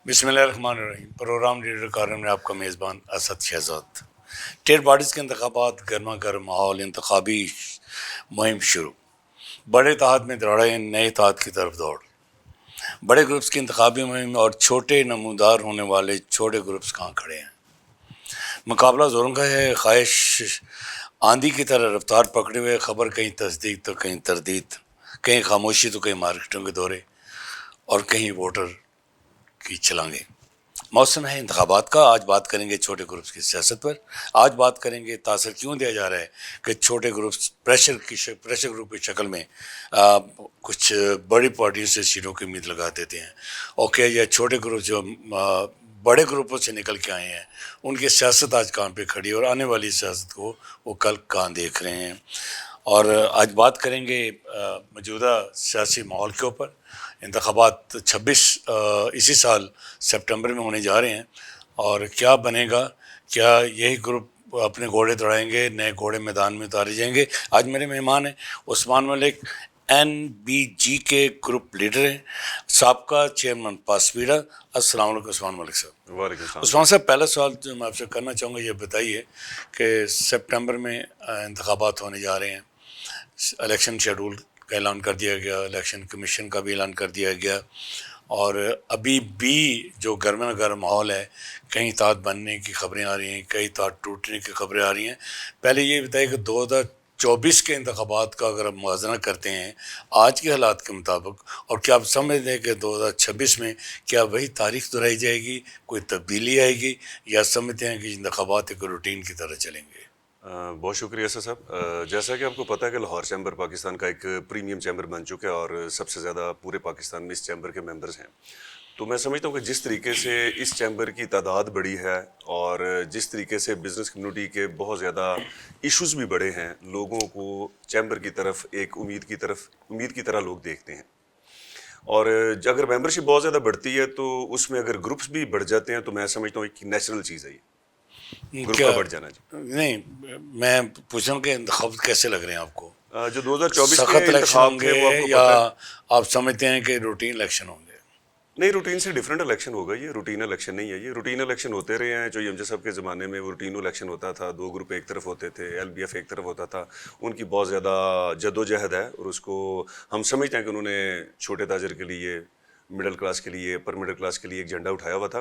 بسم اللہ الرحمن الرحیم۔ پروگرام لیڈر کارم میں آپ کا میزبان اسد شہزاد۔ اسٹیٹ باڈیز کے انتخابات، گرما گرم ماحول، انتخابی مہم شروع، بڑے اتحاد میں دوڑے نئے اتحاد کی طرف دوڑ، بڑے گروپس کی انتخابی مہم اور چھوٹے نمودار ہونے والے چھوٹے گروپس کہاں کھڑے ہیں؟ مقابلہ زوروں کا ہے، خواہش آندھی کی طرح رفتار پکڑے ہوئے، خبر کہیں تصدیق تو کہیں تردید، کہیں خاموشی تو کہیں مارکیٹوں کے دورے اور کہیں ووٹر کی چھلانگیں۔ موسم ہے انتخابات کا۔ آج بات کریں گے چھوٹے گروپس کی سیاست پر۔ آج بات کریں گے تاثر کیوں دیا جا رہا ہے کہ چھوٹے گروپس پریشر گروپ کی شکل میں کچھ بڑی پارٹیوں سے سیٹوں کی امید لگا دیتے ہیں، اور کیا یہ چھوٹے گروپ جو بڑے گروپوں سے نکل کے آئے ہیں ان کی سیاست آج کہاں پہ کھڑی ہے، اور آنے والی سیاست کو وہ کل کہاں دیکھ رہے ہیں۔ اور آج بات کریں گے موجودہ سیاسی ماحول کے اوپر۔ انتخابات 26 اسی سال سپٹمبر میں ہونے جا رہے ہیں، اور کیا بنے گا؟ کیا یہی گروپ اپنے گھوڑے دوڑائیں گے؟ نئے گھوڑے میدان میں اتارے جائیں گے؟ آج میرے مہمان ہیں عثمان ملک، NBG کے گروپ لیڈر ہیں، سابقہ چیئرمین پاسپیرا۔ السلام علیکم عثمان ملک صاحب۔ وعلیکم السلام۔ عثمان صاحب، پہلا سوال جو میں آپ سے کرنا چاہوں گا، یہ بتائیے کہ سپٹمبر میں انتخابات ہونے جا رہے ہیں، الیکشن شیڈول کا اعلان کر دیا گیا، الیکشن کمیشن کا بھی اعلان کر دیا گیا، اور ابھی بھی جو گرما گرم ماحول ہے، کہیں اتحاد بننے کی خبریں آ رہی ہیں، کئی اتحاد ٹوٹنے کی خبریں آ رہی ہیں۔ پہلے یہ بتائیے کہ 2024 کے انتخابات کا اگر آپ موازنہ کرتے ہیں آج کے حالات کے مطابق، اور کیا آپ سمجھتے ہیں کہ 2026 میں کیا وہی تاریخ دہرائی جائے گی، کوئی تبدیلی آئے گی، یا سمجھتے ہیں کہ انتخابات ایک روٹین کی طرح چلیں گے؟ بہت شکریہ سر صاحب۔ جیسا کہ آپ کو پتہ ہے کہ لاہور چیمبر پاکستان کا ایک پریمیم چیمبر بن چکا ہے، اور سب سے زیادہ پورے پاکستان میں اس چیمبر کے ممبرز ہیں۔ تو میں سمجھتا ہوں کہ جس طریقے سے اس چیمبر کی تعداد بڑی ہے، اور جس طریقے سے بزنس کمیونٹی کے بہت زیادہ ایشوز بھی بڑے ہیں، لوگوں کو چیمبر کی طرف ایک امید کی طرح لوگ دیکھتے ہیں۔ اور اگر ممبرشپ بہت زیادہ بڑھتی ہے تو اس میں اگر گروپس بھی بڑھ جاتے ہیں، تو میں سمجھتا ہوں ایک نیچرل چیز ہے یہ گروپ کیا کا بڑھ جانا۔ جی، نہیں، میں پوچھ رہا ہوں کہ انتخابات کیسے لگ رہے ہیں آپ کو؟ جو 2024 کے سخت الیکشن انتخاب ہوں تھے گے وہ آپ کو یا پتہ ہے۔ آپ سمجھتے ہیں کہ روٹین الیکشن ہوں گے؟ نہیں، روٹین سے ڈیفرنٹ الیکشن ہوگا، یہ روٹین الیکشن نہیں ہے۔ یہ روٹین الیکشن ہوتے رہے ہیں، جو ایم جے صاحب کے زمانے میں وہ روٹین الیکشن ہوتا تھا، دو گروپ ایک طرف ہوتے تھے، LBF ایک طرف ہوتا تھا۔ ان کی بہت زیادہ جد و جہد ہے، اور اس کو ہم سمجھتے ہیں کہ انہوں نے چھوٹے تاجر کے لیے، مڈل کلاس کے لیے، اپر مڈل کلاس کے لیے ایک جھنڈا اٹھایا ہوا تھا۔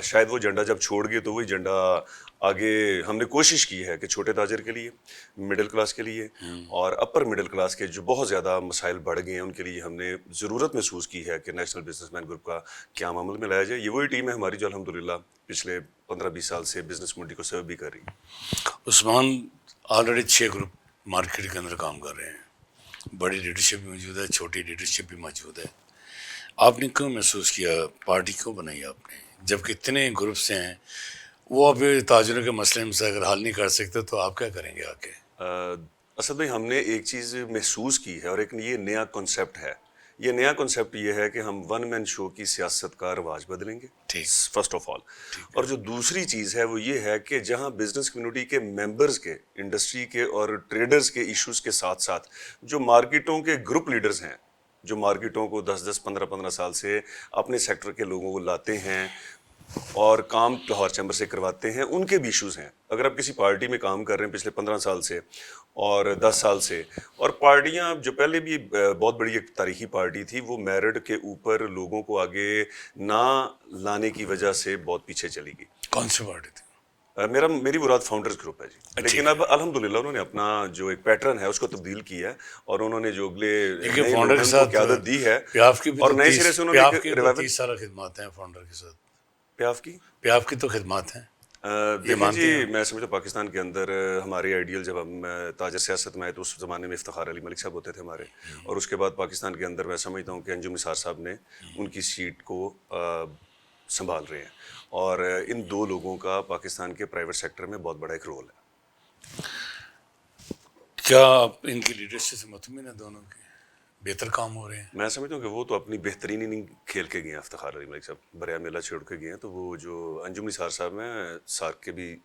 شاید وہ جھنڈا جب چھوڑ گئے تو وہی جھنڈا آگے ہم نے کوشش کی ہے کہ چھوٹے تاجر کے لیے، مڈل کلاس کے لیے اور اپر مڈل کلاس کے جو بہت زیادہ مسائل بڑھ گئے ہیں ان کے لیے ہم نے ضرورت محسوس کی ہے کہ نیشنل بزنس مین گروپ کا قیام عمل میں لایا جائے۔ یہ وہی ٹیم ہے ہماری جو الحمدللہ پچھلے 15-20 سال سے بزنس کمیونٹی کو سرو بھی کر رہی ہے۔ عثمان، آلریڈی 6 گروپ مارکیٹ کے اندر کام کر رہے ہیں، بڑی لیڈرشپ بھی موجود ہے، چھوٹی لیڈرشپ بھی موجود ہے۔ آپ نے کیوں محسوس کیا، پارٹی کیوں بنائی آپ نے، جبکہ اتنے گروپس ہیں؟ وہ ابھی تاجروں کے مسئلے سے اگر حل نہیں کر سکتے تو آپ کیا کریں گے آگے؟ اسد بھائی، ہم نے ایک چیز محسوس کی ہے، اور ایک یہ نیا کنسیپٹ ہے۔ یہ نیا کنسیپٹ یہ ہے کہ ہم ون مین شو کی سیاست کا رواج بدلیں گے، فرسٹ آف آل۔ اور جو دوسری چیز ہے وہ یہ ہے کہ جہاں بزنس کمیونٹی کے ممبرز کے، انڈسٹری کے اور ٹریڈرز کے ایشوز کے ساتھ ساتھ جو مارکیٹوں کے گروپ لیڈرز ہیں، جو مارکیٹوں کو 10-10 15-15 سال سے اپنے سیکٹر کے لوگوں کو لاتے ہیں اور کام لاہور چیمبر سے کرواتے ہیں، ان کے بھی ایشوز ہیں۔ اگر آپ کسی پارٹی میں کام کر رہے ہیں پچھلے 15 سال سے اور 10 سال سے، اور پارٹیاں جو پہلے بھی بہت بڑی ایک تاریخی پارٹی تھی، وہ میرٹ کے اوپر لوگوں کو آگے نہ لانے کی وجہ سے بہت پیچھے چلی گئی۔ کون سی پارٹی تھی؟ میری مراد فاؤنڈرز گروپ ہے جی۔ لیکن اب الحمدللہ انہوں نے اپنا جو ایک پیٹرن ہے اس کو تبدیل کیا ہے، اور انہوں نے جو اگلے نئے لوگوں کو قیادت دی ہے، اور نئے سرے سے انہوں نے ایک ریوائول۔ 30 سالہ خدمات ہیں فاؤنڈر کے ساتھ۔ پیاف کی تو خدمات ہیں، دیکھیں جی، میں سمجھتا ہوں پاکستان کے اندر ہمارے آئیڈیل، جب ہم تاجر سیاست میں آئے تو اس زمانے میں افتخار علی ملک صاحب ہوتے تھے ہمارے، اور اس کے بعد پاکستان کے اندر میں سمجھتا ہوں کہ انجم نثار صاحب نے ان کی سیٹ کو سنبھال رہے ہیں، اور ان دو لوگوں کا پاکستان کے پرائیویٹ سیکٹر میں بہت بڑا ایک رول ہے۔ کیا آپ ان کی لیڈرشپ سے مطمئن ہیں؟ دونوں کے بہتر کام ہو رہے ہیں؟ میں سمجھتا ہوں کہ وہ تو اپنی بہترین اننگ کھیل کے گئے ہیں، افتخار علی ملک صاحب بریا میلہ چھوڑ کے گئے ہیں۔ تو وہ جو انجم نثار صاحب ہیں، سارک کے بھی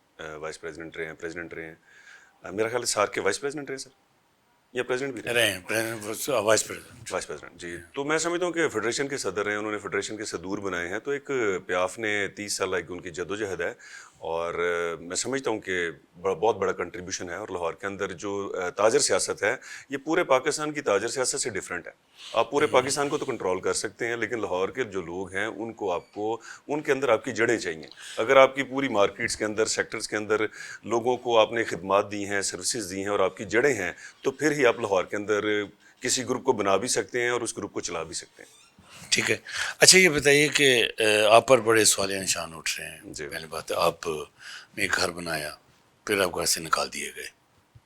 وائس پریزیڈنٹ رہے ہیں، میرا خیال ہے سارک کے وائس پریزیڈنٹ رہے ہیں سر۔ یا پریزیڈنٹ بھی رہے ہیں، وائس پریزیڈنٹ. Vice president. جی تو میں سمجھتا ہوں کہ فیڈریشن کے صدر ہیں، انہوں نے فیڈریشن کے صدور بنائے ہیں، تو ایک پیاف نے 30 سال ان کی جدوجہد ہے، اور میں سمجھتا ہوں کہ بہت بڑا کنٹریبیوشن ہے. اور لاہور کے اندر جو تاجر سیاست ہے یہ پورے پاکستان کی تاجر سیاست سے ڈیفرنٹ ہے. آپ پورے پاکستان کو تو کنٹرول کر سکتے ہیں، لیکن لاہور کے جو لوگ ہیں ان کو آپ کو ان کے اندر آپ کی جڑیں چاہیے. اگر آپ کی پوری مارکیٹس کے اندر، سیکٹرز کے اندر لوگوں کو آپ نے خدمات دی ہیں، سروسز دی ہیں، اور آپ کی جڑیں ہیں، تو پھر ہی آپ لاہور کے اندر کسی گروپ کو بنا بھی سکتے ہیں اور اس گروپ کو چلا بھی سکتے ہیں. ٹھیک ہے. اچھا یہ بتائیے کہ آپ پر بڑے سوالیہ نشان اٹھ رہے ہیں. جی. پہلی بات ہے آپ نے ایک گھر بنایا، پھر آپ گھر سے نکال دیے گئے.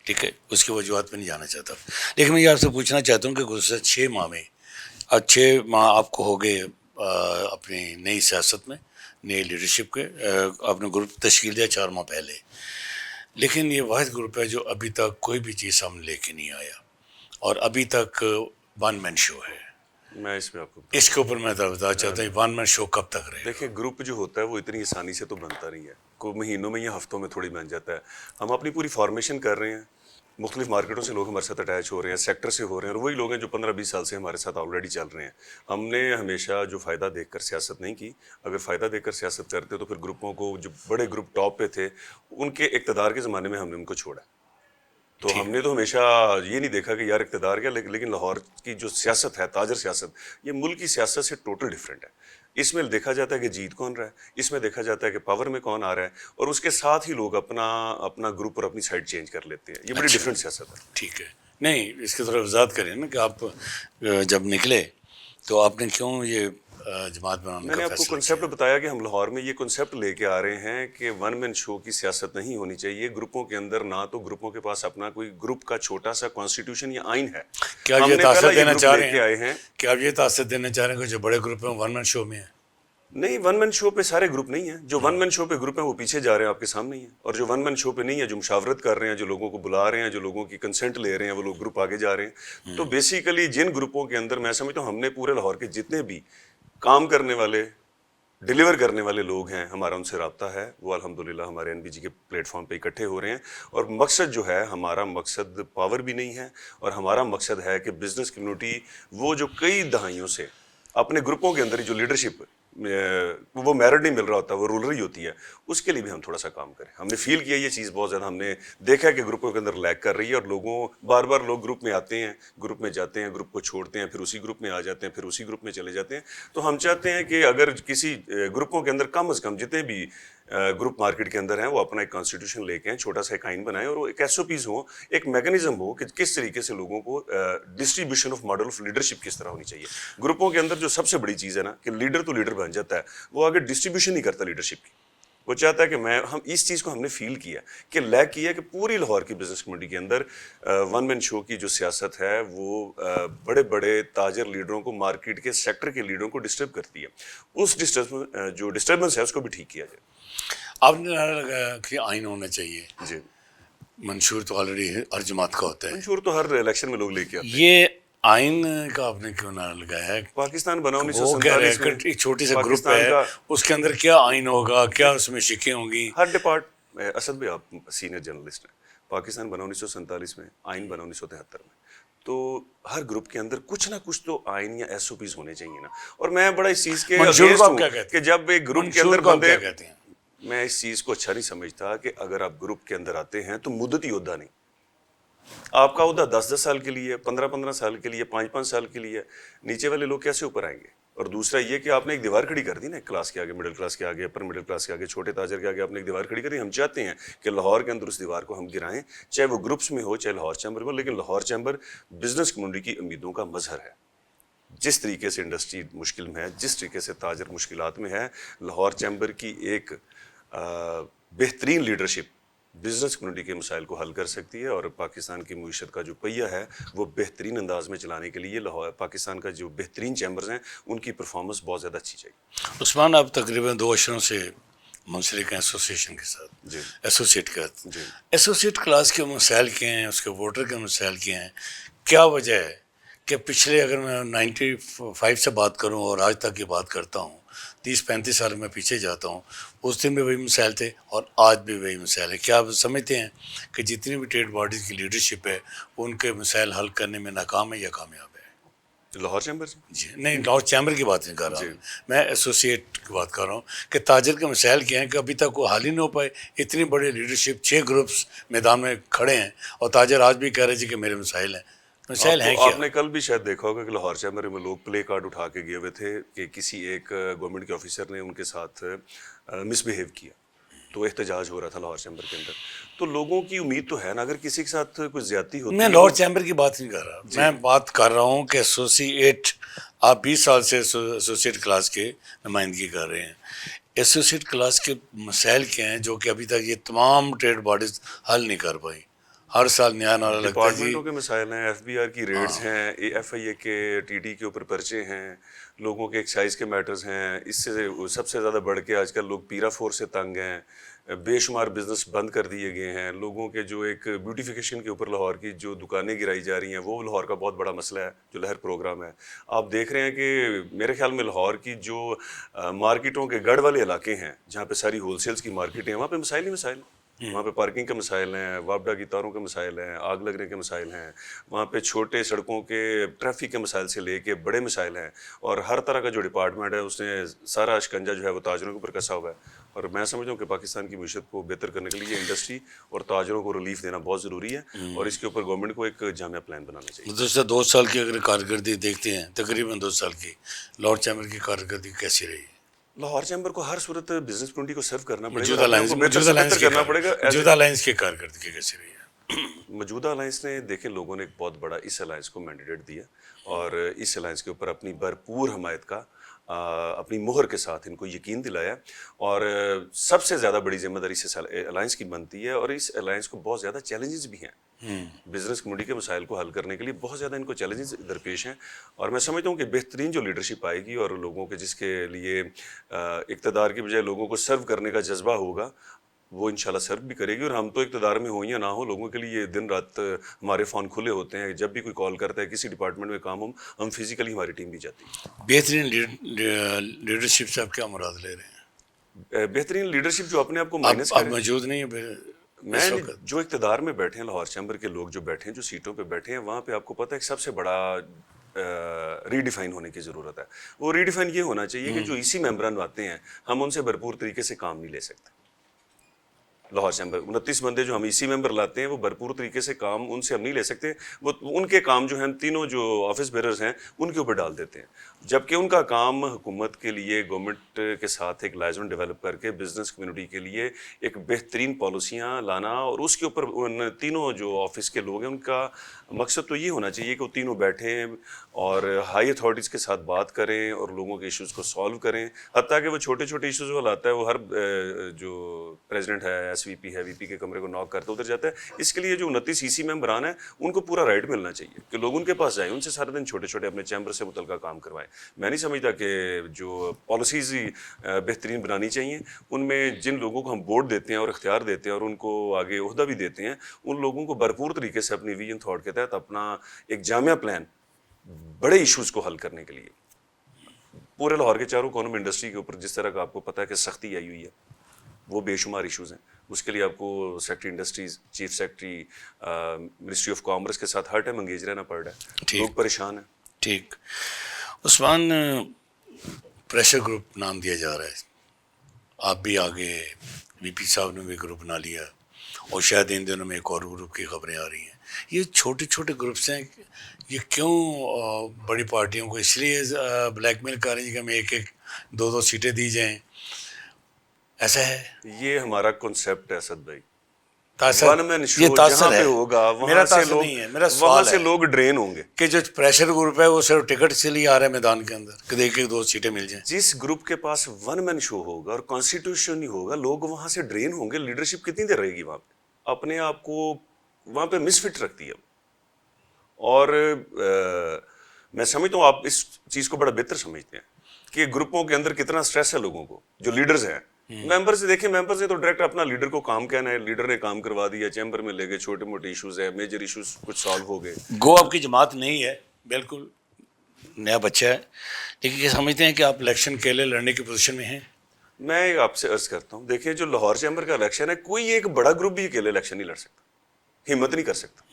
ٹھیک ہے، اس کی وجوہات پہ نہیں جانا چاہتا، لیکن میں یہ آپ سے پوچھنا چاہتا ہوں کہ گزشتہ 6 ماہ میں 6 ماہ آپ کو ہو گئے اپنی نئی سیاست میں، نئی لیڈرشپ کے. آپ نے گروپ تشکیل دیا 4 ماہ پہلے، لیکن یہ واحد گروپ ہے جو ابھی تک کوئی بھی چیز سامنے لے کے نہیں آیا، اور ابھی تک 1 مین شو ہے. میں اس میں آپ کو اس کے اوپر میں بتانا چاہتا ہوں 1 مین شو کب تک رہے؟ دیکھیں گروپ جو ہوتا ہے وہ اتنی آسانی سے تو بنتا نہیں ہے، کوئی مہینوں میں یا ہفتوں میں تھوڑی بن جاتا ہے. ہم اپنی پوری فارمیشن کر رہے ہیں، مختلف مارکیٹوں سے لوگ ہمارے ساتھ اٹیچ ہو رہے ہیں، سیکٹر سے ہو رہے ہیں، اور وہی لوگ ہیں جو 15-20 سال سے ہمارے ساتھ آلریڈی چل رہے ہیں. ہم نے ہمیشہ جو فائدہ دیکھ کر سیاست نہیں کی. اگر فائدہ دیکھ کر سیاست کرتے تو پھر گروپوں کو، جو بڑے گروپ ٹاپ پہ تھے، ان کے اقتدار کے زمانے میں ہم نے ان کو چھوڑا. تو ہم نے تو ہمیشہ یہ نہیں دیکھا کہ یار اقتدار کیا، لیکن لاہور کی جو سیاست ہے، تاجر سیاست، یہ ملک کی سیاست سے ٹوٹل ڈیفرنٹ ہے. اس میں دیکھا جاتا ہے کہ جیت کون رہا ہے، اس میں دیکھا جاتا ہے کہ پاور میں کون آ رہا ہے، اور اس کے ساتھ ہی لوگ اپنا گروپ اور اپنی سائڈ چینج کر لیتے ہیں. یہ بڑی ڈیفرنٹ سیاست ہے. ٹھیک ہے. نہیں، اس کی طرف وضاحت کریں نا کہ آپ جب نکلے تو آپ نے کیوں یہ جماعت بنانے میں نے کا آپ کو فیصلہ کنسیپٹ کیا؟ بتایا کہ ہم لاہور میں یہ کنسیپٹ لے کے آ رہے ہیں کہ 1 مین شو کی سیاست نہیں ہونی چاہیے. گروپوں کے اندر نہ تو گروپوں کے پاس اپنا کوئی گروپ کا چھوٹا سا کانسٹیٹیوشن یا آئین ہے. کیا ہم یہ نے تاثر پہلا یہ دینا گروپ چاہ لے رہے کے آئے ہیں؟ ہیں. کیا آپ یہ تاثر دینا چاہ رہے ہیں کہ جو بڑے گروپ ہیں 1 مین شو میں ہیں؟ نہیں، 1 مین شو پہ سارے گروپ نہیں ہیں. جو 1 مین شو پہ گروپ ہیں وہ پیچھے جا رہے ہیں، آپ کے سامنے ہی ہیں. اور جو 1 مین شو پہ نہیں ہے، جو مشاورت کر رہے ہیں، جو لوگوں کو بلا رہے ہیں، جو لوگوں کی کنسنٹ لے رہے ہیں، وہ لوگ گروپ آگے جا رہے ہیں. تو بیسیکلی جن گروپوں کے اندر میں سمجھتا ہوں ہم نے پورے لاہور کے جتنے بھی کام کرنے والے، ڈیلیور کرنے والے لوگ ہیں، ہمارا ان سے رابطہ ہے. وہ الحمدللہ ہمارے این بی جی کے پلیٹ فارم پہ اکٹھے ہو رہے ہیں. اور مقصد جو ہے، ہمارا مقصد پاور بھی نہیں ہے، اور ہمارا مقصد ہے کہ بزنس کمیونٹی وہ جو کئی دہائیوں سے اپنے گروپوں کے اندر ہی جو لیڈرشپ وہ میرٹ نہیں مل رہا ہوتا، وہ رولر ہی ہوتی ہے، اس کے لیے بھی ہم تھوڑا سا کام کریں. ہم نے فیل کیا یہ چیز بہت زیادہ، ہم نے دیکھا ہے کہ گروپوں کے اندر لیگ کر رہی ہے، اور لوگوں بار بار لوگ گروپ میں آتے ہیں، گروپ میں جاتے ہیں، گروپ کو چھوڑتے ہیں، پھر اسی گروپ میں آ جاتے ہیں، پھر اسی گروپ میں چلے جاتے ہیں. تو ہم چاہتے ہیں کہ اگر کسی گروپوں کے اندر کم از کم جتنے بھی گروپ مارکیٹ کے اندر ہیں، وہ اپنا ایک کانسٹیٹیوشن لے کے چھوٹا سا ایک آئین بنائیں، اور وہ ایک ایس او پیز ہو، ایک میکینزم ہو کہ کس طریقے سے لوگوں کو distribution of model of leadership کس طرح ہونی چاہیے. گروپوں کے اندر جو سب سے بڑی چیز ہے نا کہ لیڈر تو لیڈر بن جاتا ہے، وہ آگے ڈسٹریبیوشن نہیں کرتا لیڈرشپ کی. وہ چاہتا ہے کہ ہم اس چیز کو ہم نے فیل کیا کہ لیک کیا کہ پوری لاہور کی بزنس کمیونٹی کے اندر 1 مین شو کی جو سیاست ہے وہ بڑے بڑے تاجر لیڈروں کو، مارکیٹ کے سیکٹر کے لیڈروں کو ڈسٹرب کرتی ہے. اس جو ڈسٹربنس ہے اس کو بھی ٹھیک کیا جائے. آپ نے نعرہ لگایا کہ آئین ہونا چاہیے. جی، منشور تو آلریڈی ہر جماعت کا ہوتا ہے. منشور تو ہر الیکشن میں لوگ لے کے آتے ہیں. یہ آئین کا آپ نے کیوں نعرہ لگایا ہے؟ پاکستان بنا وہ کہہ رہے 1947 ہیں میں، کہ ایک چھوٹی سا گروپ پاکستان ہے، کا اس کے اندر کیا آئین ہوگا، کیا اس میں شکیں ہوں گی؟ ہر اسد بھائی آپ سینئر جرنلسٹ ہیں. پاکستان بنا 1947 میں، آئین بنا 1973 میں. تو ہر گروپ کے اندر کچھ نہ کچھ تو آئین یا ایس او پیز ہونے چاہیے نا. اور میں بڑا اس چیز کے منشور کو اگینسٹ آپ ہوں کیا کہتے کہ ہیں؟ جب ایک گروپ کے منشور اندر کو آپ بندے، کیا کہتے ہیں؟ میں اس چیز کو اچھا نہیں سمجھتا کہ اگر آپ گروپ کے اندر آتے ہیں تو مدتی عہدہ نہیں. آپ کا عہدہ 10 سال کے لیے، 15 سال کے لیے، 5 سال کے لیے. نیچے والے لوگ کیسے اوپر آئیں گے؟ اور دوسرا یہ کہ آپ نے ایک دیوار کھڑی کر دی نا، کلاس کے آگے، مڈل کلاس کے آگے، اپر مڈل کلاس کے آگے، چھوٹے تاجر کے آگے آپ نے ایک دیوار کھڑی کر دی. ہم چاہتے ہیں کہ لاہور کے اندر اس دیوار کو ہم گرائیں، چاہے وہ گروپس میں ہو، چاہے لاہور چیمبر میں ہو. لیکن لاہور چیمبر بزنس کمیونٹی کی امیدوں کا مظہر ہے. جس طریقے سے انڈسٹری مشکل میں ہے، جس طریقے سے تاجر مشکلات میں ہے، لاہور چیمبر کی ایک بہترین لیڈرشپ بزنس کمیونٹی کے مسائل کو حل کر سکتی ہے. اور پاکستان کی معیشت کا جو پہیہ ہے وہ بہترین انداز میں چلانے کے لیے پاکستان کا جو بہترین چیمبرز ہیں ان کی پرفارمنس بہت زیادہ اچھی چاہیے. عثمان، آپ تقریباً 2 اشروں سے منسلک ہیں ایسوسیشن کے ساتھ. جی، ایسوسیٹ کا جی. ایسوسیٹ کلاس کے مسائل کیا ہیں، اس کے ووٹر کے مسائل کیا ہیں؟ کیا وجہ ہے کہ پچھلے، اگر میں 95 سے بات کروں اور آج تک کی بات کرتا ہوں، 30-35 سال میں پیچھے جاتا ہوں، اس دن بھی وہی مسائل تھے اور آج بھی وہی مسائل ہے. کیا آپ سمجھتے ہیں کہ جتنی بھی ٹریڈ باڈیز کی لیڈرشپ ہے ان کے مسائل حل کرنے میں ناکام ہے یا کامیاب ہے؟ لاہور چیمبر سے جی نہیں، لاہور چیمبر کی بات نہیں کر رہا ہوں میں ایسوسیٹ کی بات کر رہا ہوں کہ تاجر کے مسائل کیا ہیں کہ ابھی تک وہ حل ہی نہیں ہو پائے. اتنی بڑی لیڈرشپ، 6 گروپس میدان میں کھڑے ہیں اور تاجر آج بھی کہہ رہے جی کہ میرے مسائل ہیں. مسائل ہیں کیا؟ آپ نے کل بھی شاید دیکھا ہوگا کہ لاہور چیمبر میں لوگ پلے کارڈ اٹھا کے گئے ہوئے تھے کہ کسی ایک گورنمنٹ کے آفیسر نے ان کے ساتھ مس بیہیو کیا، تو احتجاج ہو رہا تھا لاہور چیمبر کے اندر. تو لوگوں کی امید تو ہے نا، اگر کسی کے ساتھ کوئی زیادتی ہوتی میں ہے. لاہور چیمبر کی بات نہیں کر رہا، میں بات کر رہا ہوں کہ ایسوسیٹ، آپ 20 سال سے ایسوسیٹ کلاس کے نمائندگی کر رہے ہیں. ایسوسیٹ کلاس کے مسائل کیا ہیں جو کہ ابھی تک یہ تمام ٹریڈ باڈیز حل نہیں کر پائی؟ ہر سال نیا نعرہ لگتا ہے جی. ڈپارٹمنٹوں کے مسائل ہیں، ایف بی آر کی ریڈز ہیں، ایف آئی اے کے ٹی ٹی کے اوپر پرچے ہیں، لوگوں کے ایکسائز کے میٹرز ہیں. اس سے سب سے زیادہ بڑھ کے آج کل لوگ پیرا فور سے تنگ ہیں، بے شمار بزنس بند کر دیے گئے ہیں. لوگوں کے جو ایک بیوٹیفیکیشن کے اوپر لاہور کی جو دکانیں گرائی جا رہی ہیں وہ لاہور کا بہت بڑا مسئلہ ہے جو لہر پروگرام ہے. آپ دیکھ رہے ہیں کہ میرے خیال میں لاہور کی جو مارکیٹوں کے گڑھ والے علاقے ہیں جہاں پہ ساری ہول سیلز کی مارکیٹیں ہیں، وہاں پہ مسائل ہی مسائل ہیں. وہاں پہ پارکنگ کے مسائل ہیں، وابڈا کی تاروں کے مسائل ہیں، آگ لگنے کے مسائل ہیں. وہاں پہ چھوٹے سڑکوں کے ٹریفک کے مسائل سے لے کے بڑے مسائل ہیں. اور ہر طرح کا جو ڈپارٹمنٹ ہے اس نے سارا شکنجہ جو ہے وہ تاجروں کے اوپر کسا ہوا ہے. اور میں سمجھتا ہوں کہ پاکستان کی معیشت کو بہتر کرنے کے لیے انڈسٹری اور تاجروں کو ریلیف دینا بہت ضروری ہے، اور اس کے اوپر گورنمنٹ کو ایک جامع پلان بنانا چاہیے. گزشتہ 2 سال کی اگر کارکردگی دیکھتے ہیں، تقریباً 2 سال کی لاہور چیمبر کی کارکردگی کیسی رہی؟ لاہور چیمبر کو ہر صورت بزنس کمیونٹی کو سرو کرنا پڑے موجودہ گا. موجودہ الائنس کی کارکردگی کیسی رہی ہے؟ موجودہ الائنس نے دیکھیں، لوگوں نے ایک بہت بڑا اس الائنس کو مینڈیٹ دیا اور اس الائنس کے اوپر اپنی بھرپور حمایت کا اپنی مہر کے ساتھ ان کو یقین دلایا. اور سب سے زیادہ بڑی ذمہ داری اس الائنس کی بنتی ہے، اور اس الائنس کو بہت زیادہ چیلنجز بھی ہیں. بزنس کمیونٹی کے مسائل کو حل کرنے کے لیے بہت زیادہ ان کو چیلنجز درپیش ہیں. اور میں سمجھتا ہوں کہ بہترین جو لیڈرشپ آئے گی اور لوگوں کے جس کے لیے اقتدار کی بجائے لوگوں کو سرو کرنے کا جذبہ ہوگا، وہ انشاءاللہ سرو بھی کرے گی. اور ہم تو اقتدار میں ہوں یا نہ ہوں، لوگوں کے لیے دن رات ہمارے فون کھلے ہوتے ہیں. جب بھی کوئی کال کرتا ہے کسی ڈپارٹمنٹ میں کام ہو، ہم فزیکلی ہماری ٹیم بھی جاتی ہے. بہترین لیڈرشپ سے آپ کیا مراد لے رہے ہیں؟ بہترین لیڈرشپ جو اپنے آپ کو مائنس آپ کرے. موجود نہیں ہیں میں جو اقتدار میں بیٹھے ہیں، لاہور چیمبر کے لوگ جو بیٹھے ہیں، جو سیٹوں پہ بیٹھے ہیں، وہاں پہ آپ کو پتہ ہے کہ سب سے بڑا ری ڈیفائن ہونے کی ضرورت ہے. وہ ری ڈیفائن یہ ہونا چاہیے کہ جو اسی ممبران آتے ہیں، ہم ان سے بھرپور طریقے سے کام نہیں لے سکتے. لاہور چیمبر 29 بندے جو ہم اسی ممبر لاتے ہیں، وہ بھرپور طریقے سے کام ان سے ہم نہیں لے سکتے. وہ ان کے کام جو ہیں، تینوں جو آفس بیررز ہیں ان کے اوپر ڈال دیتے ہیں، جبکہ ان کا کام حکومت کے لیے، گورنمنٹ کے ساتھ ایک لائزن ڈیولپ کر کے بزنس کمیونٹی کے لیے ایک بہترین پالیسیاں لانا. اور اس کے اوپر ان تینوں جو آفس کے لوگ ہیں، ان کا مقصد تو یہ ہونا چاہیے کہ وہ تینوں بیٹھیں اور ہائی اتھارٹیز کے ساتھ بات کریں اور لوگوں کے ایشوز کو سالو کریں. حتیٰ کہ وہ چھوٹے چھوٹے ایشوز والا آتا ہے، وہ ہر جو پریزیڈنٹ ہے، ایس وی پی ہے، وی پی کے کمرے کو ناک کرتا ادھر جاتا ہے. اس کے لیے جو 29 سی ممبران ہیں ان کو پورا رائٹ ملنا چاہیے کہ لوگ ان کے پاس جائیں، ان سے سارے دن چھوٹے چھوٹے اپنے چیمبر سے متعلقہ کام کروائیں. میں نہیں سمجھتا کہ جو پالیسیز بہترین بنانی چاہیے، ان میں جن لوگوں کو ہم بورڈ دیتے ہیں اور اختیار دیتے ہیں اور ان کو آگے عہدہ بھی دیتے ہیں، ان لوگوں کو بھرپور طریقے سے اپنی ویژن تھاٹ کے تحت اپنا ایک جامع پلان بڑے ایشوز کو حل کرنے کے لیے. پورے لاہور کے چاروں کونوں میں انڈسٹری کے اوپر جس طرح کا آپ کو پتہ ہے کہ سختی آئی ہوئی ہے، وہ بے شمار ایشوز ہیں. اس کے لیے آپ کو secretary industries, chief secretary, ministry of commerce کے ساتھ ہر ٹائم انگیج رہنا پڑ رہا ہے. لوگ پریشان ہیں. ٹھیک. عثمان، پریشر گروپ نام دیا جا رہا ہے، آپ بھی آگے، وی پی صاحب نے بھی گروپ بنا لیا، اور شاید ان دنوں میں ایک اور گروپ کی خبریں آ رہی ہیں. یہ چھوٹے چھوٹے گروپس ہیں، یہ کیوں بڑی پارٹیوں کو اس لیے بلیک میل کر رہی ہیں کہ ہمیں 1-2 سیٹیں دی جائیں؟ ایسا ہے؟ یہ ہمارا کنسیپٹ ہے اسد بھائی. یہ تاثر ہے، میرا تاثر نہیں ہے، میرا سوال ہے لوگ ڈرین ہوں گے کہ جو پریشر گروپ ہے وہ صرف ٹکٹ سے لیے آ رہا ہے میدان کے اندر کہ 1-2 سیٹیں مل جائیں. جس گروپ کے پاس ون مین شو ہوگا اور کانسٹیٹیوشن ہی ہوگا، لوگ وہاں سے ڈرین ہوں گے. لیڈرشپ کتنی دیر رہے گی وہاں پہ؟ اپنے آپ کو وہاں پہ مس فٹ رکھتی ہے. اور میں سمجھتا ہوں آپ اس چیز کو بڑا بہتر سمجھتے ہیں کہ گروپوں کے اندر کتنا سٹریس ہے لوگوں کو. جو لیڈرز ہیں، ممبر سے دیکھیں، ممبر سے تو ڈائریکٹ اپنا لیڈر کو کام کہنا ہے، لیڈر نے کام کروا دیا، چیمبر میں لے گئے، چھوٹے موٹے ایشوز ہیں، میجر ایشوز کچھ سالو ہو گئے. گو آپ کی جماعت نہیں ہے، بالکل نیا بچہ ہے، لیکن یہ سمجھتے ہیں کہ آپ الیکشن کے لیے لڑنے کی پوزیشن میں ہیں؟ میں آپ سے عرض کرتا ہوں، دیکھیں جو لاہور چیمبر کا الیکشن ہے، کوئی ایک بڑا گروپ بھی اکیلے الیکشن نہیں لڑ سکتا، ہمت نہیں کر سکتا.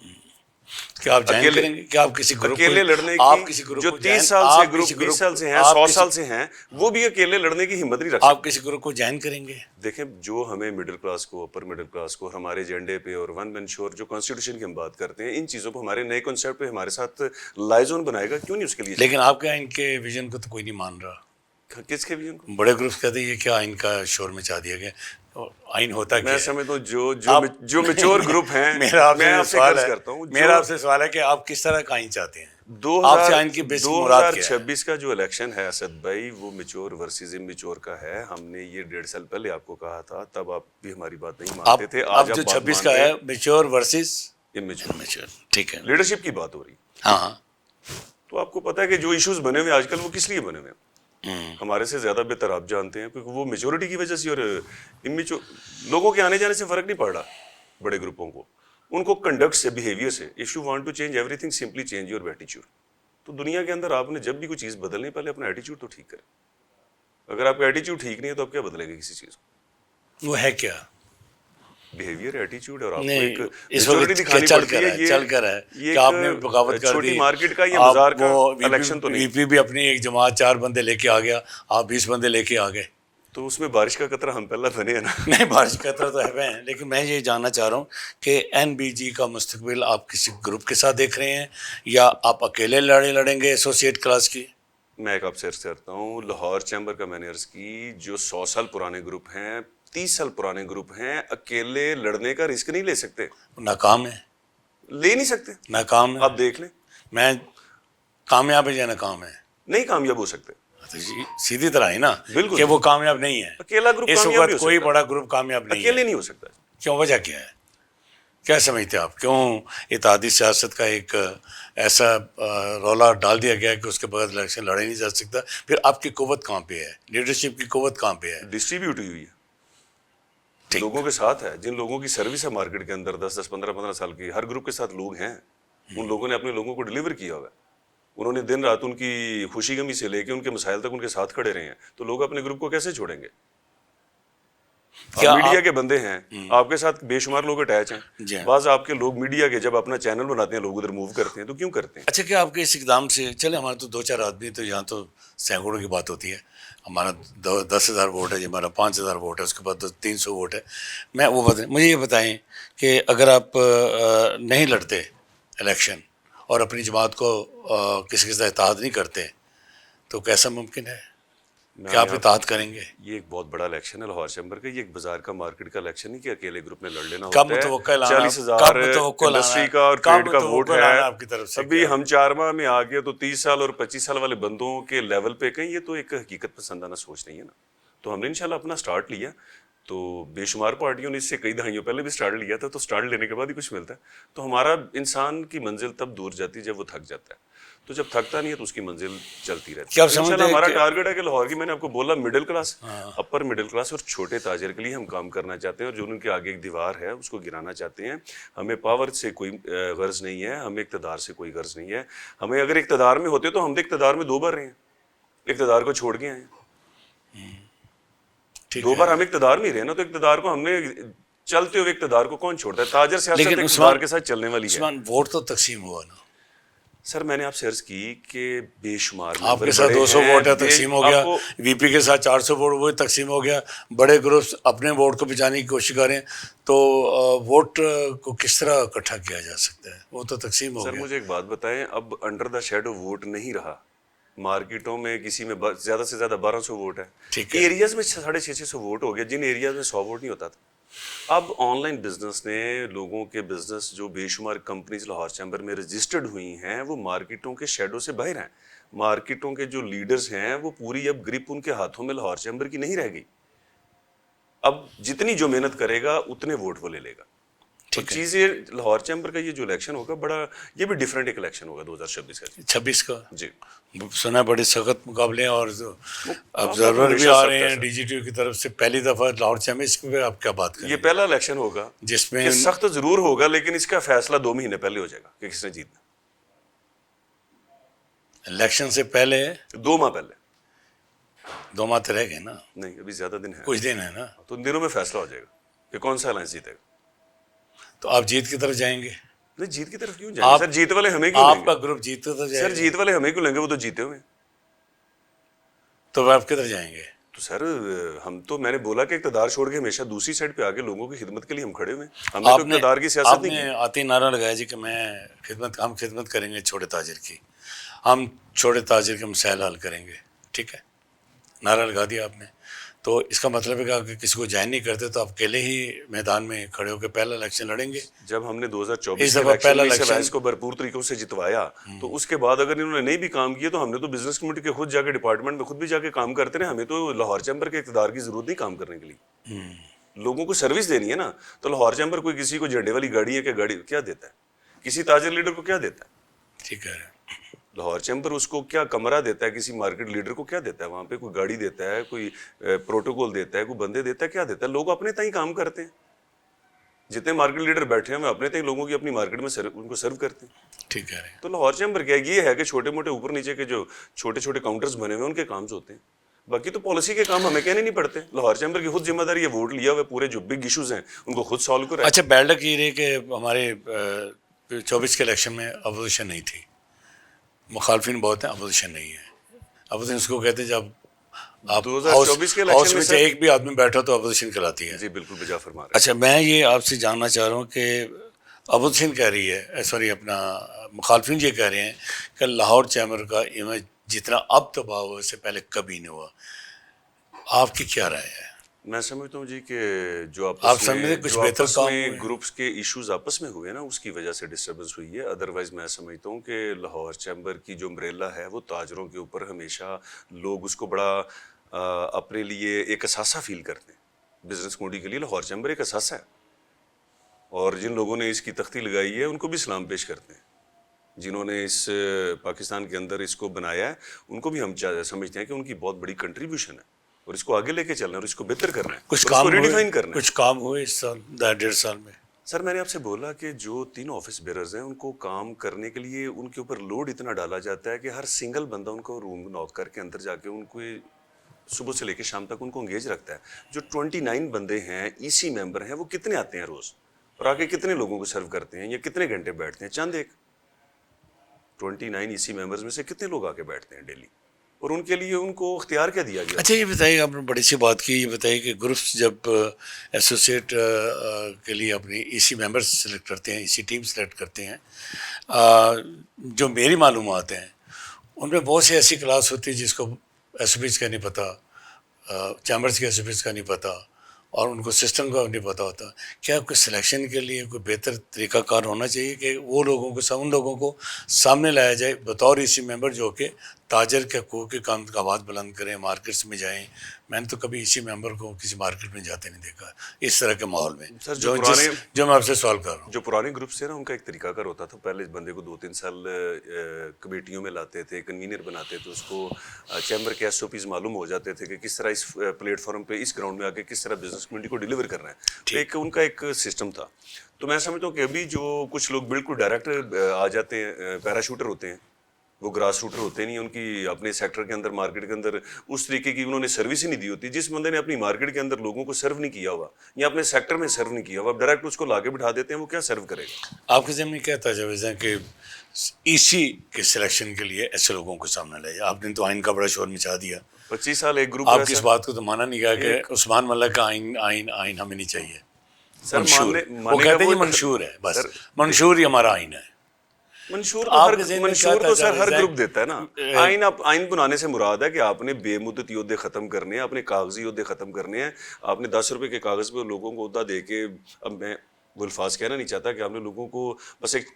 کیا آپ جوائن کریں گے؟ کیا آپ کسی گروپ اکیلے لڑنے کی جو 30 سال سے گروپ 20 سال سے ہیں 100 سال سے ہیں، وہ بھی اکیلے لڑنے کی ہمت نہیں رکھ سکتے. آپ کسی گروپ کو جوائن کریں گے؟ دیکھیں جو ہمیں مڈل کلاس کو، اپر مڈل کلاس کو، ہمارے ایجنڈے پہ اور ون مین شور جو کانسٹیٹیوشن کی ہم بات کرتے ہیں، ان چیزوں کو ہمارے نئے کنسیپٹ پہ ہمارے ساتھ لائزون بنائے گا، کیوں نہیں اس کے لیے. لیکن آپ کے آئین کے ویژن کو تو کوئی نہیں مان رہا. کس کے بھی ان کو بڑے گروپس کہتے ہیں یہ کیا آئین کا شور مچا دیا گیا. آئین ہوتا کیا میں ہے؟ سمجھتا ہوں جو میچور گروپ ہیں، میرا آپ سے عرض کرتا ہوں، سوال ہے کہ آپ کس طرح کا آئین چاہتے ہیں؟ 2026 کا جو الیکشن ہے اسد بھائی، وہ میچور ورسز اممیچور کا ہے. ہم نے یہ 1.5 سال پہلے آپ کو کہا تھا، تب آپ بھی ہماری بات نہیں مانتے تھے. آج جو 26 کا ہے میچور ورسز اممیچور، ٹھیک ہے، لیڈرشپ کی بات ہو رہی. ہاں. تو آپ کو پتا ہے کہ جو ایشوز بنے ہوئے آج کل وہ کس لیے بنے ہوئے ہیں؟ ہمارے سے زیادہ بہتر آپ جانتے ہیں، کیونکہ وہ میچورٹی کی وجہ سے اور لوگوں کے آنے جانے سے فرق نہیں پڑ رہا. بڑے گروپوں کو ان کو کنڈکٹ سے، بیہیویئر سے، if you want to change everything simply change your ایٹیچیوڈ. تو دنیا کے اندر آپ نے جب بھی کوئی چیز بدلنی، پہلے اپنا ایٹیچیوڈ تو ٹھیک کریں. اگر آپ کا ایٹیچیوڈ ٹھیک نہیں ہے تو آپ کیا بدلیں گے کسی چیز کو؟ وہ ہے کیا بیہیویئر، ایٹیچیوڈ. اور آپ کو نہیں ایک اس وقت دکھانی چل پڑتی کر ہے. ہے چل کر ہے یہ کہ آپ نے بغاوت کر دی. چھوٹی مارکیٹ کا یا بازار کا الیکشن تو وی نہیں. پی بھی اپنی ایک جماعت 4 بندے لے کے آ گیا، آپ 20 بندے لے کے آ گئے. تو اس میں بارش کا قطرہ ہم پہلا بنے ہیں نا. نہیں بارش کا خطرہ تو ہے، لیکن میں یہ جاننا چاہ رہا ہوں کہ این بی جی کا مستقبل آپ کسی گروپ کے ساتھ دیکھ رہے ہیں یا آپ اکیلے لڑیں گے ایسوسیٹ کلاس کی؟ میں ایک آپ سے عرض کرتا ہوں، لاہور چیمبر کا میں نے عرض کی، جو 100 سال پرانے گروپ ہیں، 30 سال پرانے گروپ ہیں، اکیلے لڑنے کا رسک نہیں لے سکتے. ناکام ہے، لے نہیں سکتے. ناکام ہے. آپ دیکھ لیں. میں کامیاب ہے یا ناکام ہے؟ نہیں کامیاب ہو سکتے. سیدھی طرح ہے نا بالکل کہ وہ کامیاب نہیں ہے. اکیلا گروپ اس کامیاب نہیں وقت ہو کوئی سکتا. بڑا گروپ کامیاب نہیں ہے. اکیلے نہیں ہو سکتا. کیوں؟ وجہ کیا ہے؟ کیا سمجھتے ہیں آپ؟ کیوں اتحادی سیاست کا ایک ایسا رولا ڈال دیا گیا ہے کہ اس کے بغیر الیکشن لڑا ہی نہیں جا سکتا؟ پھر آپ کی قوت کہاں پہ ہے؟ لیڈرشپ کی قوت کہاں پہ ہے؟ ڈسٹریبیوٹ ہوئی ہے، لوگوں کے ساتھ ہے. جن لوگوں کی سروس ہے مارکیٹ کے اندر 10 15 سال کی، ہر گروپ کے ساتھ لوگ ہیں. ان لوگوں نے اپنے لوگوں کو ڈلیور کیا ہوا ہے. انہوں نے دن رات ان کی خوشی غمی سے لے کے ان کے مسائل تک ان کے ساتھ کھڑے رہے ہیں. تو لوگ اپنے گروپ کو کیسے چھوڑیں گے؟ میڈیا کے بندے ہیں، آپ کے ساتھ بے شمار لوگ اٹیچ ہیں. بعض آپ کے لوگ میڈیا کے جب اپنا چینل بناتے ہیں، لوگ ادھر موو کرتے ہیں. تو کیوں کرتے ہیں؟ اچھا، کیا آپ کے اس اقدام سے چلے ہمارے تو 2-4 آدمی، تو یہاں تو سینکڑوں کی بات ہوتی ہے. ہمارا 10,000 ووٹ ہے، ہمارا 5,000 ووٹ ہے، اس کے بعد 300 ووٹ ہے. میں وہ مجھے یہ بتائیں کہ اگر آپ نہیں لڑتے الیکشن اور اپنی جماعت کو کسی کے ساتھ اتحاد نہیں کرتے تو کیسا ممکن ہے کہ آپ اطاعت کریں گے؟ یہ ایک بہت بڑا الیکشن ہے لاہور چیمبر کا. یہ ایک بازار کا، مارکیٹ کا الیکشن نہیں کہ اکیلے گروپ میں لڑ لینا کب ہوتا ہے. متوقع لانا، 40,000 انڈسٹری کا اور ٹریڈ کا ووٹ ہے. آپ کی طرف سے ابھی ہم 4 ماہ میں آ گئے تو 30 سال اور 25 سال والے بندوں کے لیول پہ کہیں. یہ تو ایک حقیقت پسندانہ سوچ نہیں ہے نا. تو ہم نے انشاءاللہ اپنا سٹارٹ لیا. تو بے شمار پارٹیوں نے اس سے کئی دہائیوں پہلے بھی سٹارٹ لیا تھا. تو سٹارٹ لینے کے بعد ہی کچھ ملتا ہے. تو ہمارا انسان کی منزل تب دور جاتی ہے جب وہ تھک جاتا ہے. تو جب تھکتا نہیں ہے تو اس کی منزل چلتی رہتی ہے. انشاءاللہ ہمارا ٹارگیٹ ہے کہ لاہور کی، میں نے آپ کو بولا، middle class, upper middle class اور چھوٹے تاجر کے لیے ہم کام کرنا چاہتے ہیں. اور جو ان کے آگے ایک دیوار ہے اس کو گرانا چاہتے ہیں. ہمیں پاور سے کوئی غرض نہیں ہے، ہمیں اقتدار سے کوئی غرض نہیں ہے. ہمیں اگر اقتدار میں ہوتے تو ہم اقتدار میں 2 بار رہے ہیں، اقتدار کو چھوڑ کے آئے ہیں. 2 بار ہم اقتدار میں رہے نا. تو اقتدار کو ہم نے چلتے ہوئے اقتدار کو کون چھوڑتا ہے؟ تاجر سیاست اقتدار کے ساتھ چلنے والی ہے. ووٹ تو تقسیم ہوا نا سر. میں نے آپ سے عرض کی کہ بے شمار آپ کے ساتھ 200 ووٹ ہے، تقسیم ہو گیا. وی پی کے ساتھ 400 ووٹ، وہ تقسیم ہو گیا. بڑے گروپس اپنے ووٹ کو بچانے کی کوشش کریں تو ووٹ کو کس طرح اکٹھا کیا جا سکتا ہے؟ وہ تو تقسیم ہو گیا. سر مجھے ایک بات بتائیں، اب انڈر دا شیڈو ووٹ نہیں رہا. مارکیٹوں میں کسی میں زیادہ سے زیادہ 1200 ووٹ ہے. ایریاز میں 650 ووٹ ہو گیا جن ایریاز میں 100 ووٹ نہیں ہوتا تھا. اب آن لائن بزنس نے لوگوں کے بزنس، جو بے شمار کمپنیز لاہور چیمبر میں رجسٹرڈ ہوئی ہیں، وہ مارکیٹوں کے شیڈو سے باہر ہیں. مارکیٹوں کے جو لیڈرز ہیں وہ پوری اب گرپ ان کے ہاتھوں میں لاہور چیمبر کی نہیں رہ گئی. اب جتنی جو محنت کرے گا اتنے ووٹ وہ لے لے گا. چیزیں لاہور چیمبر کا یہ جو الیکشن ہوگا بڑا، یہ بھی ڈیفرنٹ ایک الیکشن ہوگا 2026 کا. 26 کا جی سنا بڑے سخت مقابلے ہیں اور آبزرور بھی آ رہے ہیں ڈی جی ٹی کی طرف سے. پہلی دفعہ لاہور چیمبر پہ آپ کیا بات کریں؟ یہ پہلا الیکشن ہوگا جس میں سخت ضرور ہوگا، لیکن اس کا فیصلہ 2 مہینے پہلے ہو جائے گا کہ کس نے جیتنا. الیکشن سے پہلے 2 ماہ پہلے 2 ماہ تو رہ گئے نا, نہیں ابھی زیادہ دن ہے, کچھ دن ہے نا, تو ان دنوں میں فیصلہ ہو جائے گا کہ کون سا الائنس جیتے گا. تو آپ جیت کی طرف جائیں گے؟ نہیں جیت کی طرف کیوں جائیں گے سر, جیت والے ہمیں کیوں لیں آپ گے کا گروپ جیتتا تو جائے سر, گا. جیت والے ہمیں کیوں لیں گے, وہ تو جیتے ہوئے ہیں. تو آپ کدھر جائیں گے؟ تو سر ہم تو, میں نے بولا کہ اقتدار چھوڑ کے ہمیشہ دوسری سائڈ پہ آگے لوگوں کی خدمت کے لیے ہم کھڑے ہوئے ہیں. ہم نے تو اقتدار کی سیاست نہیں کی. آتے نعرہ لگایا جی کہ ہم خدمت کریں گے چھوٹے تاجر کی, ہم چھوٹے تاجر کے مسائل حل کریں گے, ٹھیک ہے, نعرہ لگا دیا آپ نے. تو اس کا مطلب ہے کہ اگر کسی کو جوائن نہیں کرتے تو آپ اکیلے ہی میدان میں کھڑے ہو کے پہلا الیکشن لڑیں گے. جب ہم نے 2024 اس کے دفعہ الیکشن پہلا میں اس الیکشن الائنس کو بھرپور طریقوں سے جتوایا, تو اس کے بعد اگر انہوں نے نہیں بھی کام کیے تو ہم نے تو بزنس کمیونٹی کے خود جا کے ڈپارٹمنٹ میں خود بھی جا کے کام کرتے رہے. ہمیں تو لاہور چیمبر کے اقتدار کی ضرورت نہیں کام کرنے کے لیے, لوگوں کو سروس دینی ہے نا. تو لاہور چیمبر کوئی کسی کو جھنڈے والی گاڑی ہے کہ گاڑی کیا دیتا ہے, کسی تاجر لیڈر کو کیا دیتا ہے؟ ٹھیک ہے, لاہور چیمبر اس کو کیا کمرہ دیتا ہے, کسی مارکیٹ لیڈر کو کیا دیتا ہے, وہاں پہ کوئی گاڑی دیتا ہے, کوئی پروٹوکول دیتا ہے, کوئی بندے دیتا ہے, کیا دیتا ہے؟ لوگ اپنے تئیں کام کرتے ہیں. جتنے مارکیٹ لیڈر بیٹھے ہیں وہ اپنے تئیں لوگوں کی اپنی مارکیٹ میں ان کو سرو کرتے ہیں. ٹھیک ہے. تو لاہور چیمبر کیا یہ ہے کہ چھوٹے موٹے اوپر نیچے کے جو چھوٹے چھوٹے کاؤنٹرز بنے ہوئے ہیں ان کے کام ہوتے ہیں, باقی تو پالیسی کے کام ہمیں کہنے نہیں پڑتے. لاہور چیمبر کی خود ذمہ داری ہے, ووٹ لیا ہوا پورے جو بگ ایشوز ہیں ان کو خود سالو کرے. اچھا, بیلڈک یہ رہی کہ ہمارے 24 کے الیکشن میں اپوزیشن نہیں تھی, مخالفین بہت ہیں, اپوزیشن نہیں ہے. اپوزیشن اس کو کہتے ہیں جب آپ 2024 کے ہاؤس الیکشن میں سے ایک بھی آدمی بیٹھا تو اپوزیشن کہلاتی ہے. جی بالکل بجا فرما رہے ہیں. اچھا, میں یہ آپ سے جاننا چاہ رہا ہوں کہ اپوزیشن کہہ رہی ہے, سوری اپنا مخالفین یہ کہہ رہے ہیں کہ لاہور چیمبر کا امیج جتنا اب تباہ ہوا اس سے پہلے کبھی نہیں ہوا. آپ کی کیا رائے ہے؟ میں سمجھتا ہوں جی کہ جو آپ آپس سمجھتے میں کچھ جو بہتر آپس کام میں ہوئے؟ گروپس کے ایشوز آپس میں ہوئے نا اس کی وجہ سے ڈسٹربنس ہوئی ہے. ادروائز میں سمجھتا ہوں کہ لاہور چیمبر کی جو امبریلا ہے وہ تاجروں کے اوپر ہمیشہ لوگ اس کو بڑا اپنے لیے ایک اثاثہ فیل کرتے ہیں. بزنس کمیونٹی کے لیے لاہور چیمبر ایک اثاثہ ہے, اور جن لوگوں نے اس کی تختی لگائی ہے ان کو بھی سلام پیش کرتے ہیں. جنہوں نے اس پاکستان کے اندر اس کو بنایا ہے ان کو بھی ہم سمجھتے ہیں کہ ان کی بہت بڑی کنٹریبیوشن ہے, اور اس کو آگے لے کے چلنا ہے اور اس کو بہتر کرنا ہے, کچھ اور کام اس کو ریڈیفائن ہوئے, کرنا ہے. کچھ کام ہوئے اس سال 1.5 سال میں؟ سر میں نے آپ سے بولا کہ جو 3 آفس بیررز ہیں ان کو کام کرنے کے لیے ان کے اوپر لوڈ اتنا ڈالا جاتا ہے کہ ہر سنگل بندہ ان کو روم ناک کر کے اندر جا کے ان کو صبح سے لے کے شام تک ان کو انگیج رکھتا ہے. جو 29 بندے ہیں ای سی ممبر ہیں وہ کتنے آتے ہیں روز اور آ کے کتنے لوگوں کو سرو کرتے ہیں یا کتنے گھنٹے بیٹھتے ہیں؟ چند ایک 29 ای سی ممبرز میں سے کتنے لوگ آ کے بیٹھتے ہیں ڈیلی, اور ان کے لیے ان کو اختیار کیا دیا گیا؟ اچھا یہ بتائیے, آپ نے بڑی سی بات کی, یہ بتائیے کہ گروپس جب ایسوسیٹ کے لیے اپنی ای سی ممبرس سلیکٹ کرتے ہیں, ای سی ٹیم سلیکٹ کرتے ہیں, جو میری معلومات ہیں ان میں بہت سی ایسی کلاس ہوتی ہے جس کو ایس او پیز کا نہیں پتہ, چیمبرس کے ایس او پیز کا نہیں پتہ, اور ان کو سسٹم کا نہیں پتہ ہوتا. کیا کوئی سلیکشن کے لیے کوئی بہتر طریقہ کار ہونا چاہیے کہ وہ لوگوں کو, ان لوگوں کو سامنے لایا جائے بطور ای سی ممبر جو کہ تاجر کے حقوق کے کام کا آواز بلند کریں, مارکیٹس میں جائیں. میں نے تو کبھی اسی ممبر کو کسی مارکیٹ میں جاتے نہیں دیکھا اس طرح کے ماحول میں. سر جو میں آپ سے سوال کر رہا ہوں, جو پرانے گروپس تھے نا ان کا ایک طریقہ کار ہوتا تھا. پہلے اس بندے کو 2-3 سال کمیٹیوں میں لاتے تھے, کنوینر بناتے تھے, اس کو چیمبر کے ایس او پیز معلوم ہو جاتے تھے کہ کس طرح اس پلیٹ فارم پہ اس گراؤنڈ میں آ کے کس طرح بزنس کمیونٹی کو ڈیلیور کرنا ہے. ایک ان کا ایک سسٹم تھا. تو میں سمجھتا ہوں کہ ابھی جو کچھ لوگ بالکل ڈائریکٹ آ جاتے ہیں, پیراشوٹر ہوتے ہیں, وہ گراس روٹر ہوتے نہیں, ان کی اپنے سیکٹر کے اندر مارکیٹ کے اندر اس طریقے کی انہوں نے سروس ہی نہیں دی ہوتی. جس بندے نے اپنی مارکیٹ کے اندر لوگوں کو سرو نہیں کیا ہوا یا اپنے سیکٹر میں سرو نہیں کیا ہوا, اب ڈائریکٹ اس کو لا کے بٹھا دیتے ہیں, وہ کیا سرو کرے گا؟ آپ کے ذہن میں کیا تجاویز ہیں کہ ای سی کے سلیکشن کے لیے ایسے لوگوں کو سامنے لائے؟ آپ نے تو آئین کا بڑا شور مچا دیا, 25 سال ایک گروپ. آپ کی اس بات کو تو مانا نہیں گیا کہ عثمان ملک کا آئین ہمیں نہیں چاہیے. منشور, وہ کہتے ہیں یہ منشور ہے, بس منشور ہی ہمارا آئین ہے. منشور تو سر ہر گروپ دیتا ہے نا. آئین بنانے سے مراد ہے کہ آپ نے بے مدت عہدے ختم کرنے ہیں, اپنے کاغذی عہدے ختم کرنے ہیں. آپ نے 10 روپے کے کاغذ پہ لوگوں کو عہدہ دے کے, اب میں وہ الفاظ کہنا نہیں چاہتا کہ آپ نے لوگوں کو بس ایک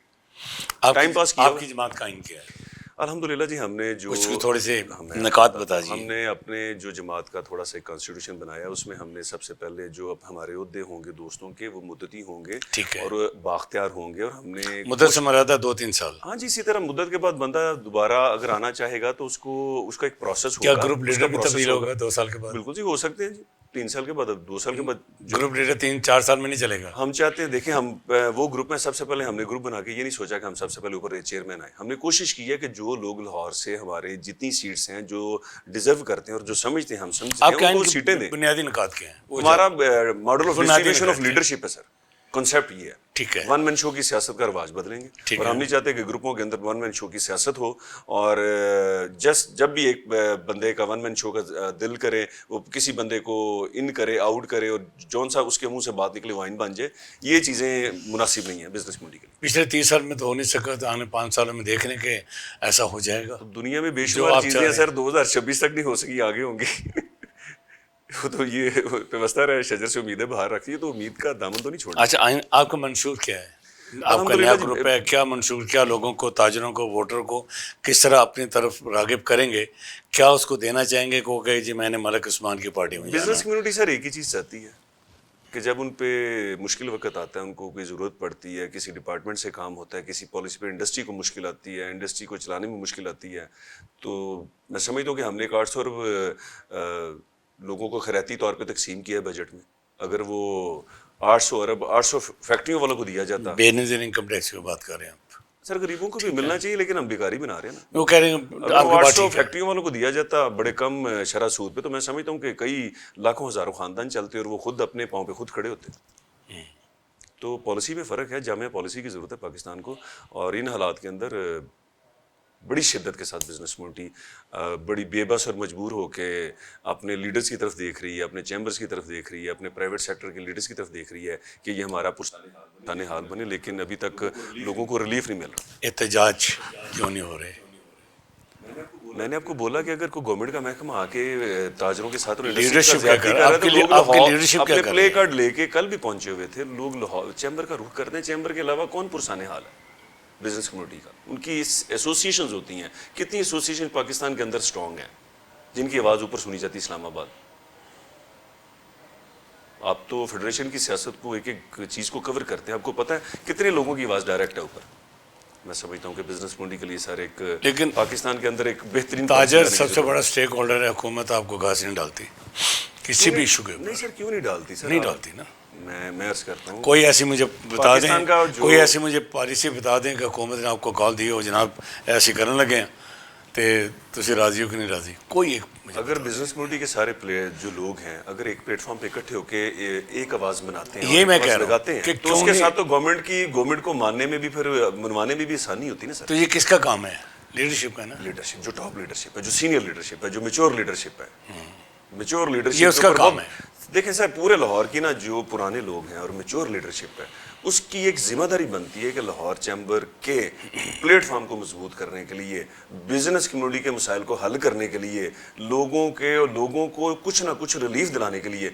ٹائم پاس کیا. آپ کی جماعت کا آئین کیا ہے؟ الحمدللہ جی ہم نے جو تھوڑے سے نکات بتا دیجیے. ہم نے اپنے جو جماعت کا تھوڑا سا کانسٹیٹیوشن بنایا, اس میں ہم نے سب سے پہلے جو اب ہمارے عہدے ہوں گے دوستوں کے وہ مدتی ہوں گے اور بااختیار ہوں گے, اور ہم نے مدت سے مراد ہے 2-3 سال. ہاں جی, اسی طرح مدت کے بعد بندہ دوبارہ اگر آنا چاہے گا تو اس کا ایک پروسیس ہوگا. کیا گروپ لیڈر بھی تبدیل ہوگا 2 سال کے بعد؟ بالکل جی, ہو سکتے ہیں جی. 3 سال کے بعد، اب 2 سال کے بعد گروپ لیڈر 3-4 سال میں نہیں چلے گا. ہم چاہتے ہیں، دیکھیں ہم وہ گروپ میں سب سے پہلے ہم نے گروپ بنا کے یہ نہیں سوچا کہ ہم سب سے پہلے اوپر چیئرمین آئے. ہم نے کوشش کی ہے کہ جو لوگ لاہور سے ہمارے جتنی سیٹس ہیں جو ڈیزرو کرتے ہیں اور جو سمجھتے ہیں ہم سمجھتے ہیں ان کو سیٹیں دیں. بنیادی نکات کیا ہیں؟ ہمارا model of distribution of leadership ہے سر. کنسیپٹ یہ ہے. ٹھیک ہے. ون مین شو کی سیاست کا رواج بدلیں گے، اور ہم نہیں چاہتے کہ گروپوں کے اندر ون مین شو کی سیاست ہو، اور جب بھی ایک بندے کا ون مین شو کا دل کرے وہ کسی بندے کو ان کرے آؤٹ کرے اور جون سا اس کے منہ سے بات نکلے وائن بن جائے. یہ چیزیں مناسب نہیں ہیں بزنس منڈی کے لیے. پچھلے 30 سال میں تو ہو نہیں سکا، تو آنے 5 سالوں میں دیکھ لیں کہ ایسا ہو جائے گا. دنیا میں بے شمار چیزیں ہیں سر 2026 تک نہیں ہو سکی، آگے ہوں گی. وہ تو یہ پیوستہ رہے شجر سے امیدیں باہر رکھتی ہے، تو امید کا دامن تو نہیں چھوڑنا. اچھا، آپ کا منشور کیا ہے؟ آپ کا نیا گروپ ہے، کیا منشور، کیا لوگوں کو، تاجروں کو، ووٹر کو کس طرح اپنی طرف راغب کریں گے؟ کیا اس کو دینا چاہیں گے کہ جی میں نے ملک عثمان کی پارٹی میں جانا؟ بزنس کمیونٹی سر ایک ہی چیز چاہتی ہے کہ جب ان پہ مشکل وقت آتا ہے، ان کو کوئی ضرورت پڑتی ہے، کسی ڈپارٹمنٹ سے کام ہوتا ہے، کسی پالیسی پہ انڈسٹری کو مشکل آتی ہے، انڈسٹری کو چلانے میں مشکل آتی ہے، تو میں سمجھتا ہوں کہ ہم نے 800 ارب لوگوں کو خیراتی طور پہ تقسیم کیا ہے بجٹ میں. اگر وہ 800 ارب 800 فیکٹریوں والوں کو دیا جاتا. بے نظیر انکم ٹیکس کی بات کر رہے ہیں آپ؟ سر غریبوں کو بھی ملنا چاہیے، لیکن ہم بیکاری بنا رہے ہیں نا. وہ کہہ رہے ہیں اگر 800 فیکٹریوں والوں کو دیا جاتا بڑے کم شرح سود پہ، تو میں سمجھتا ہوں کہ کئی لاکھوں ہزاروں خاندان چلتے اور وہ خود اپنے پاؤں پہ خود کھڑے ہوتے. تو پالیسی میں فرق ہے، جامع پالیسی کی ضرورت ہے پاکستان کو، اور ان حالات کے اندر بڑی شدت کے ساتھ بزنس کمیونٹی بڑی بے بس اور مجبور ہو کے اپنے لیڈرز کی طرف دیکھ رہی ہے، اپنے چیمبرز کی طرف دیکھ رہی ہے، اپنے پرائیویٹ سیکٹر کے لیڈرز کی طرف دیکھ رہی ہے کہ یہ ہمارا پرسانے حال بنے، لیکن ابھی تک لوگوں کو ریلیف نہیں مل رہا. احتجاج کیوں نہیں ہو رہے؟ میں نے آپ کو بولا کہ اگر کوئی گورنمنٹ کا محکمہ آ کے تاجروں کے ساتھ لیڈرشپ کیا کر رہا ہے؟ اپنے پلے کارڈ لے کے کل بھی پہنچے ہوئے تھے لوگ لاہور چیمبر کا رخ کرتے ہیں. چیمبر کے علاوہ کون پرسانے حال ہے بزنس کمیونٹی کا؟ ان کی ایسوسیشنز ہوتی ہیں. کتنی ایسوسیشن پاکستان کے اندر سٹرونگ ہیں جن کی آواز اوپر سنی جاتی ہے اسلام آباد. آپ تو فیڈریشن کی سیاست کو ایک ایک چیز کو کور کرتے ہیں، آپ کو پتہ ہے کتنے لوگوں کی آواز ڈائریکٹ ہے اوپر. میں سمجھتا ہوں کہ بزنس منڈی کے لیے سر ایک لیکن پاکستان کے اندر ایک بہترین تاجر سب سے بڑا سٹیک ہولڈر ہے، حکومت آپ کو گھاس نہیں ڈالتی کسی بھی ایشو کے اوپر. نہیں سر کیوں نہیں ڈالتی سر؟ نہیں ڈالتی نا. میں عرض کرتا ہوں کوئی ایسی مجھے بتا دیں، کوئی ایسی مجھے پالیسی بتا دیں کہ حکومت نے آپ کو کال دی ہو جناب ایسے کرنے لگے ہیں تو تسی راضی ہو کہ نہیں راضی؟ کوئی ایک اگر بزنس کمیونٹی کے سارے پلیئر جو لوگ ہیں اگر ایک پلیٹ فارم پہ اکٹھے ہو کے ایک آواز بناتے ہیں، یہ میں کہہ رہا ہوں کہ تو اس کے ساتھ تو گورنمنٹ کو ماننے میں بھی پھر منوانے میں بھی آسانی ہوتی ہے نا سر. تو یہ کس کا کام ہے؟ لیڈرشپ کا نا. لیڈرشپ جو ٹاپ لیڈرشپ ہے، جو سینئر لیڈرشپ ہے، جو میچور لیڈرشپ ہے، میچور لیڈرشپ یہ اس کا کام ہے. دیکھیں سر پورے لاہور کی نا جو پرانے لوگ ہیں اور میچور لیڈرشپ ہے، اس کی ایک ذمہ داری بنتی ہے کہ لاہور چیمبر کے پلیٹ فارم کو مضبوط کرنے کے لیے، بزنس کمیونٹی کے مسائل کو حل کرنے کے لیے، لوگوں کو کچھ نہ کچھ ریلیف دلانے کے لیے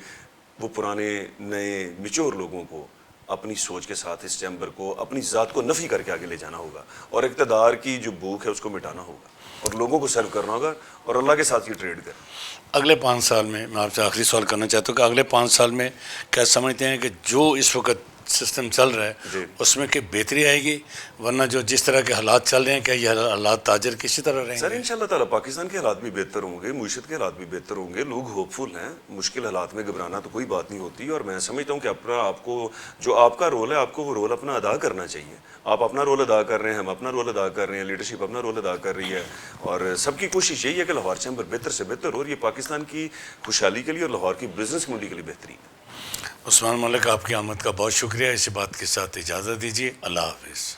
وہ پرانے نئے میچور لوگوں کو اپنی سوچ کے ساتھ اس چیمبر کو اپنی ذات کو نفی کر کے آگے لے جانا ہوگا، اور اقتدار کی جو بھوک ہے اس کو مٹانا ہوگا، اور لوگوں کو سرو کرنا ہوگا، اور اللہ کے ساتھ یہ ٹریڈ کریں. اگلے 5 سال میں آپ سے آخری سوال کرنا چاہتا ہوں کہ اگلے 5 سال میں کیا سمجھتے ہیں کہ جو اس وقت سسٹم چل رہا ہے اس میں کہ بہتری آئے گی، ورنہ جو جس طرح کے حالات چل رہے ہیں کیا یہ حالات تاجر کسی طرح رہیں گے؟ سر انشاءاللہ تعالیٰ پاکستان کے حالات بھی بہتر ہوں گے، معیشت کے حالات بھی بہتر ہوں گے، لوگ ہوپ فل ہیں. مشکل حالات میں گھبرانا تو کوئی بات نہیں ہوتی، اور میں سمجھتا ہوں کہ آپ کو جو آپ کا رول ہے آپ کو وہ رول اپنا ادا کرنا چاہیے. آپ اپنا رول ادا کر رہے ہیں، ہم اپنا رول ادا کر رہے ہیں، لیڈرشپ اپنا رول ادا کر رہی ہے، اور سب کی کوشش یہی ہے کہ لاہور چیمبر بہتر سے بہتر ہو، اور یہ پاکستان کی خوشحالی کے لیے اور لاہور کی بزنس کمیونٹی کے لیے بہترین ہے. عثمان ملک آپ کی آمد کا بہت شکریہ. اسی بات کے ساتھ اجازت دیجیے. اللہ حافظ.